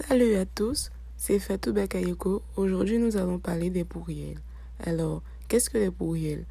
Salut à tous, c'est Fatou Bakayoko. Aujourd'hui, nous allons parler des pourriels. Alors, qu'est-ce que les pourriels?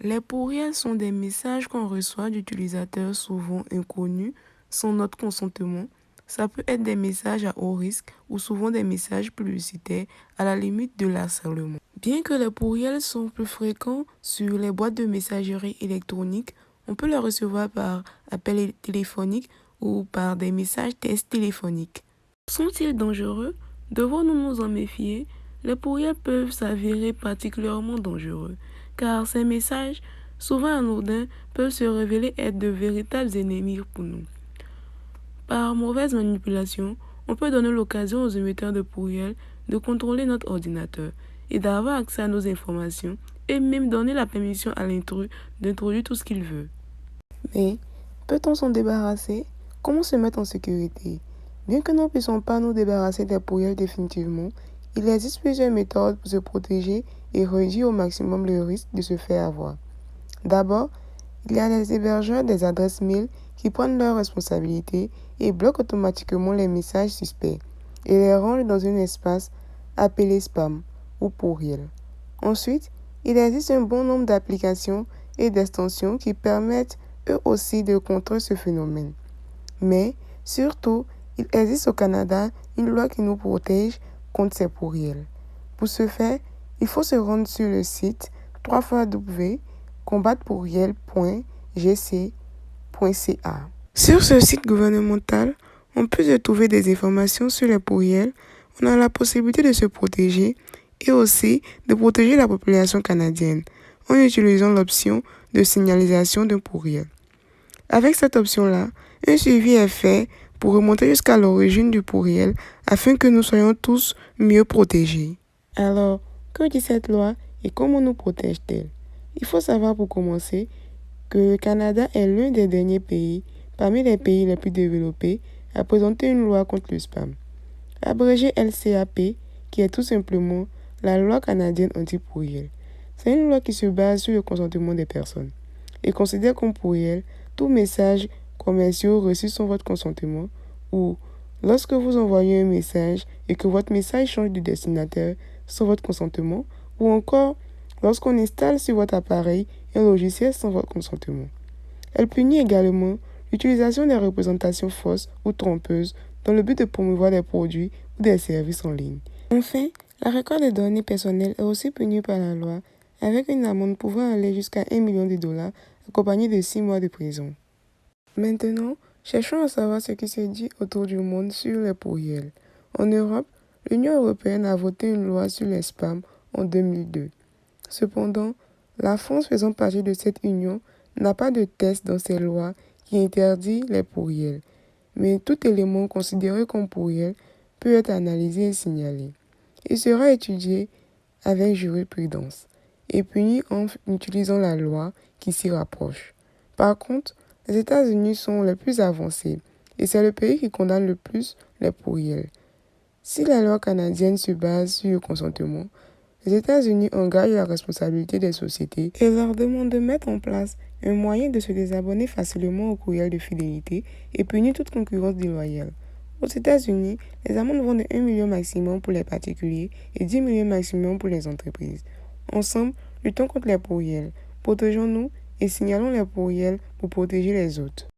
Les pourriels sont des messages qu'on reçoit d'utilisateurs souvent inconnus sans notre consentement. Ça peut être des messages à haut risque ou souvent des messages publicitaires à la limite de l'harcèlement. Bien que les pourriels sont plus fréquents sur les boîtes de messagerie électronique, on peut les recevoir par appel téléphonique ou par des messages tests téléphoniques. Sont-ils dangereux? Devons-nous nous en méfier? Les pourriels peuvent s'avérer particulièrement dangereux, car ces messages, souvent anodins, peuvent se révéler être de véritables ennemis pour nous. Par mauvaise manipulation, on peut donner l'occasion aux émetteurs de pourriels de contrôler notre ordinateur et d'avoir accès à nos informations et même donner la permission à l'intrus d'introduire tout ce qu'il veut. Mais peut-on s'en débarrasser? Comment se mettre en sécurité? Bien que nous ne puissions pas nous débarrasser des pourriels définitivement, il existe plusieurs méthodes pour se protéger et réduire au maximum le risque de se faire avoir. D'abord, il y a les hébergeurs des adresses mail qui prennent leurs responsabilités et bloquent automatiquement les messages suspects et les rangent dans un espace appelé spam ou pourriel. Ensuite, il existe un bon nombre d'applications et d'extensions qui permettent eux aussi de contrer ce phénomène. Mais surtout, il existe au Canada une loi qui nous protège contre ces pourriels. Pour ce faire, il faut se rendre sur le site www.combattepourriel.gc.ca. Sur ce site gouvernemental, en plus de trouver des informations sur les pourriels, on a la possibilité de se protéger et aussi de protéger la population canadienne en utilisant l'option de signalisation d'un pourriel. Avec cette option-là, un suivi est fait pour remonter jusqu'à l'origine du pourriel afin que nous soyons tous mieux protégés. Alors, que dit cette loi et comment nous protège-t-elle? Il faut savoir pour commencer que le Canada est l'un des derniers pays, parmi les pays les plus développés, à présenter une loi contre le spam. Abrégé LCAP, qui est tout simplement la loi canadienne anti-pourriel. C'est une loi qui se base sur le consentement des personnes et considère comme pourriel tout message commerciaux reçus sans votre consentement ou lorsque vous envoyez un message et que votre message change de destinataire sans votre consentement ou encore lorsqu'on installe sur votre appareil un logiciel sans votre consentement. Elle punit également l'utilisation des représentations fausses ou trompeuses dans le but de promouvoir des produits ou des services en ligne. Enfin, la récolte des données personnelles est aussi punie par la loi avec une amende pouvant aller jusqu'à 1 million de dollars accompagnée de 6 mois de prison. Maintenant, cherchons à savoir ce qui se dit autour du monde sur les pourriels. En Europe, l'Union européenne a voté une loi sur les spams en 2002. Cependant, la France faisant partie de cette union n'a pas de texte dans ses lois qui interdit les pourriels. Mais tout élément considéré comme pourriel peut être analysé et signalé. Il sera étudié avec jurisprudence et puni en utilisant la loi qui s'y rapproche. Par contre, les États-Unis sont les plus avancés et c'est le pays qui condamne le plus les pourriels. Si la loi canadienne se base sur le consentement, les États-Unis engagent la responsabilité des sociétés et leur demandent de mettre en place un moyen de se désabonner facilement au courriel de fidélité et punir toute concurrence déloyale. Aux États-Unis, les amendes vont de 1 million maximum pour les particuliers et 10 millions maximum pour les entreprises. Ensemble, luttons contre les pourriels. Protégeons-nous et signalons les pourriels pour protéger les autres.